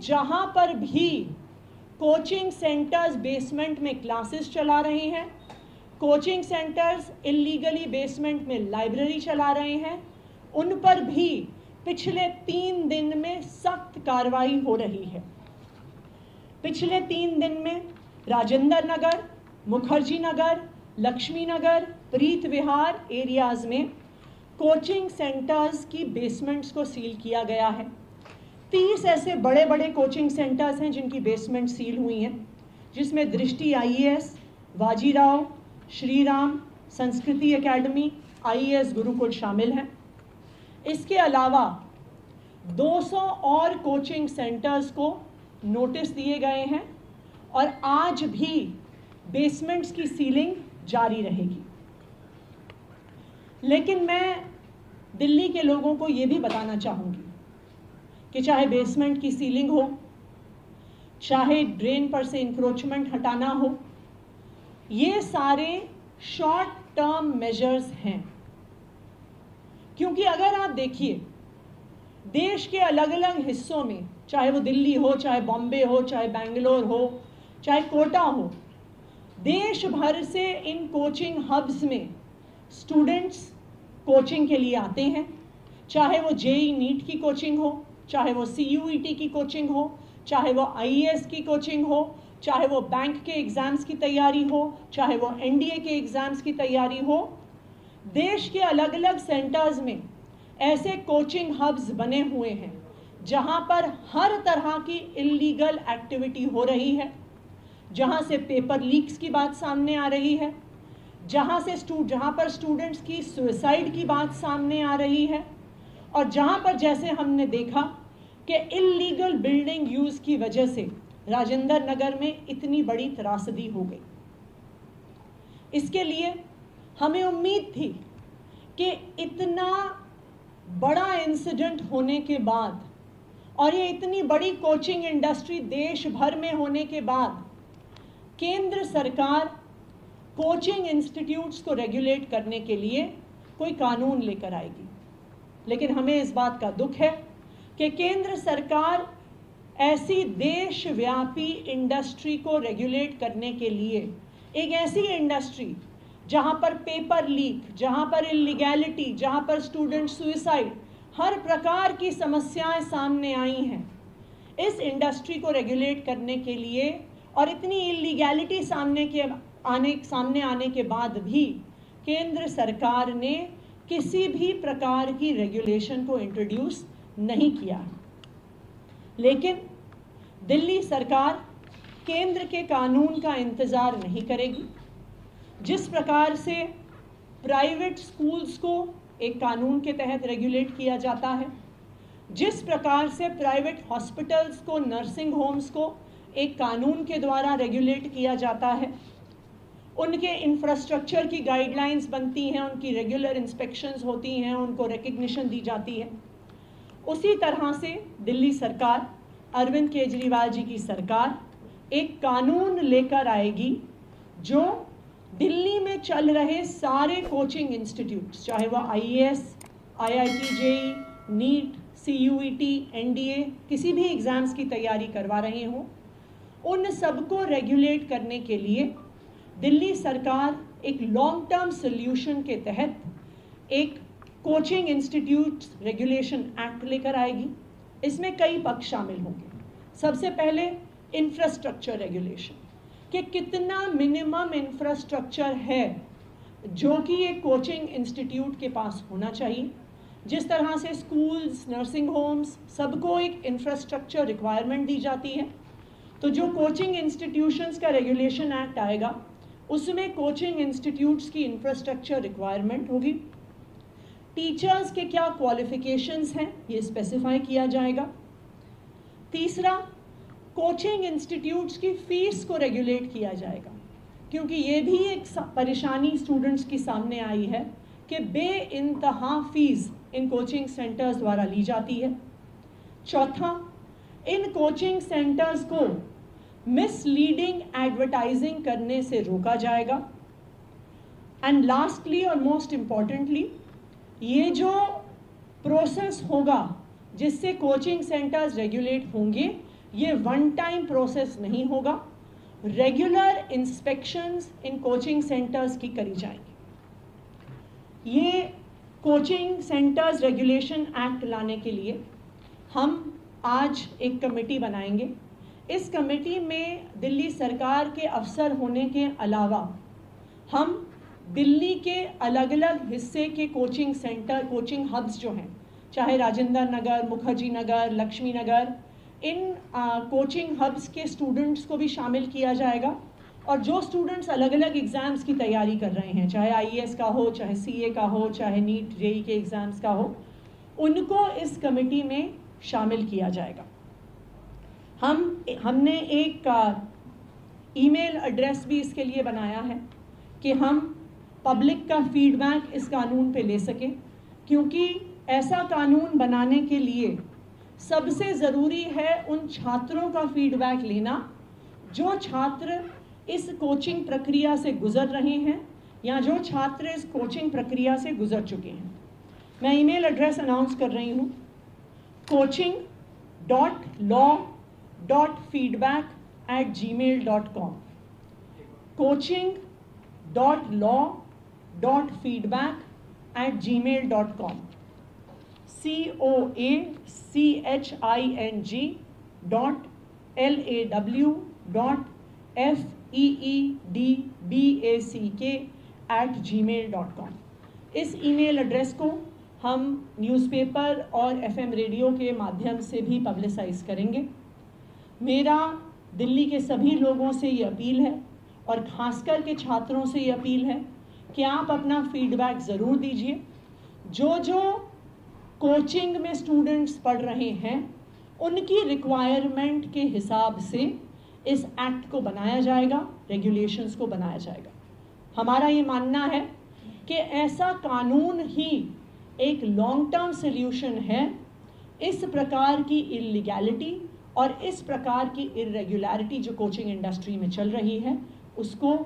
जहां पर भी कोचिंग सेंटर्स बेसमेंट में क्लासेस चला रहे हैं, कोचिंग सेंटर्स इल्लीगली बेसमेंट में लाइब्रेरी चला रहे हैं, उन पर भी पिछले 3 दिन में सख्त कार्रवाई हो रही है। पिछले 3 दिन में राजेंद्र नगर, मुखर्जी नगर, लक्ष्मी नगर, प्रीत विहार एरियाज में कोचिंग सेंटर्स की बेसमेंट्स को सील किया गया है। 30 ऐसे बड़े बड़े कोचिंग सेंटर्स हैं जिनकी बेसमेंट सील हुई हैं, जिसमें दृष्टि IAS, बाजीराव, श्रीराम, संस्कृति एकेडमी, IAS गुरुकुल शामिल हैं। इसके अलावा 200 और कोचिंग सेंटर्स को नोटिस दिए गए हैं और आज भी बेसमेंट्स की सीलिंग जारी रहेगी। लेकिन मैं दिल्ली के लोगों को ये भी बताना चाहूँगी कि चाहे बेसमेंट की सीलिंग हो, चाहे ड्रेन पर से इंक्रोचमेंट हटाना हो, ये सारे शॉर्ट टर्म मेजर्स हैं। क्योंकि अगर आप देखिए देश के अलग अलग हिस्सों में, चाहे वो दिल्ली हो, चाहे बॉम्बे हो, चाहे बेंगलोर हो, चाहे कोटा हो, देश भर से इन कोचिंग हब्स में स्टूडेंट्स कोचिंग के लिए आते हैं। चाहे वो JEE नीट की कोचिंग हो, चाहे वो CUET की कोचिंग हो, चाहे वो IAS की कोचिंग हो, चाहे वो बैंक के एग्ज़ाम्स की तैयारी हो, चाहे वो NDA के एग्ज़ाम्स की तैयारी हो। देश के अलग अलग सेंटर्स में ऐसे कोचिंग हब्स बने हुए हैं जहां पर हर तरह की इल्लीगल एक्टिविटी हो रही है, जहां से पेपर लीक्स की बात सामने आ रही है, जहां पर स्टूडेंट्स की सुसाइड की बात सामने आ रही है, और जहां पर जैसे हमने देखा कि इल्लीगल बिल्डिंग यूज़ की वजह से राजेंद्र नगर में इतनी बड़ी त्रासदी हो गई। इसके लिए हमें उम्मीद थी कि इतना बड़ा इंसिडेंट होने के बाद और ये इतनी बड़ी कोचिंग इंडस्ट्री देश भर में होने के बाद केंद्र सरकार कोचिंग इंस्टीट्यूट्स को रेगुलेट करने के लिए कोई कानून लेकर आएगी। लेकिन हमें इस बात का दुख है कि केंद्र सरकार ऐसी देशव्यापी इंडस्ट्री को रेगुलेट करने के लिए, एक ऐसी इंडस्ट्री जहां पर पेपर लीक, जहां पर इलीगैलिटी, जहां पर स्टूडेंट सुसाइड, हर प्रकार की समस्याएं सामने आई हैं, इस इंडस्ट्री को रेगुलेट करने के लिए और इतनी इलीगैलिटी सामने आने के बाद भी केंद्र सरकार ने किसी भी प्रकार की रेगुलेशन को इंट्रोड्यूस नहीं किया। लेकिन दिल्ली सरकार केंद्र के कानून का इंतज़ार नहीं करेगी। जिस प्रकार से प्राइवेट स्कूल्स को एक कानून के तहत रेगुलेट किया जाता है, जिस प्रकार से प्राइवेट हॉस्पिटल्स को, नर्सिंग होम्स को एक कानून के द्वारा रेगुलेट किया जाता है, उनके इंफ्रास्ट्रक्चर की गाइडलाइंस बनती हैं, उनकी रेगुलर इंस्पेक्शंस होती हैं, उनको रिकग्निशन दी जाती है, उसी तरह से दिल्ली सरकार, अरविंद केजरीवाल जी की सरकार एक कानून लेकर आएगी जो दिल्ली में चल रहे सारे कोचिंग इंस्टीट्यूट्स, चाहे वो IAS, IIT JEE, NEET, CUET, NDA, किसी भी एग्ज़ाम्स की तैयारी करवा रहे हों, उन सबको रेगुलेट करने के लिए दिल्ली सरकार एक लॉन्ग टर्म सोल्यूशन के तहत एक कोचिंग इंस्टीट्यूट रेगुलेशन एक्ट लेकर आएगी। इसमें कई पक्ष शामिल होंगे। सबसे पहले इंफ्रास्ट्रक्चर रेगुलेशन, कि कितना मिनिमम इंफ्रास्ट्रक्चर है जो कि एक कोचिंग इंस्टीट्यूट के पास होना चाहिए। जिस तरह से स्कूल्स, नर्सिंग होम्स, सबको एक इंफ्रास्ट्रक्चर रिक्वायरमेंट दी जाती है, तो जो कोचिंग इंस्टीट्यूशंस का रेगुलेशन एक्ट आएगा उसमें कोचिंग इंस्टीट्यूट्स की इंफ्रास्ट्रक्चर रिक्वायरमेंट होगी। टीचर्स के क्या क्वालिफिकेशंस हैं ये स्पेसिफाई किया जाएगा। तीसरा, कोचिंग इंस्टीट्यूट्स की फ़ीस को रेगुलेट किया जाएगा, क्योंकि ये भी एक परेशानी स्टूडेंट्स की सामने आई है कि बेइंतहा फ़ीस इन कोचिंग सेंटर्स द्वारा ली जाती है। चौथा, इन कोचिंग सेंटर्स को मिसलीडिंग एडवर्टाइजिंग करने से रोका जाएगा। एंड लास्टली और मोस्ट इम्पॉर्टेंटली, ये जो प्रोसेस होगा जिससे कोचिंग सेंटर्स रेगुलेट होंगे, ये वन टाइम प्रोसेस नहीं होगा, regular inspections in coaching centres की करी जाएंगी। ये कोचिंग सेंटर्स रेगुलेशन एक्ट लाने के लिए हम आज एक कमेटी बनाएंगे। इस कमेटी में दिल्ली सरकार के अफसर होने के अलावा हम दिल्ली के अलग अलग हिस्से के कोचिंग सेंटर, कोचिंग हब्स जो हैं, चाहे राजेंद्र नगर, मुखर्जी नगर, लक्ष्मी नगर, इन कोचिंग हब्स के स्टूडेंट्स को भी शामिल किया जाएगा। और जो स्टूडेंट्स अलग अलग एग्ज़ाम्स की तैयारी कर रहे हैं, चाहे IAS का हो, चाहे CA का हो, चाहे नीट JEE के एग्ज़ाम्स का हो, उनको इस कमेटी में शामिल किया जाएगा। हमने एक ईमेल एड्रेस भी इसके लिए बनाया है कि हम पब्लिक का फीडबैक इस कानून पे ले सकें, क्योंकि ऐसा कानून बनाने के लिए सबसे ज़रूरी है उन छात्रों का फीडबैक लेना जो छात्र इस कोचिंग प्रक्रिया से गुज़र रहे हैं या जो छात्र इस कोचिंग प्रक्रिया से गुज़र चुके हैं। मैं ईमेल एड्रेस अनाउंस कर रही हूँ, coaching.law.feedback@gmail.com, coaching.law.feedback@gmail.com, coaching.law.feedback@gmail.com। इस ईमेल एड्रेस को हम न्यूज़पेपर और FM रेडियो के माध्यम से भी पब्लिसाइज करेंगे। मेरा दिल्ली के सभी लोगों से ये अपील है और ख़ासकर के छात्रों से ये अपील है कि आप अपना फीडबैक ज़रूर दीजिए। जो कोचिंग में स्टूडेंट्स पढ़ रहे हैं उनकी रिक्वायरमेंट के हिसाब से इस एक्ट को बनाया जाएगा, रेगुलेशंस को बनाया जाएगा। हमारा ये मानना है कि ऐसा कानून ही एक लॉन्ग टर्म सॉल्यूशन है इस प्रकार की इलीगैलिटी और इस प्रकार की इरेगुलरिटी जो कोचिंग इंडस्ट्री में चल रही है उसको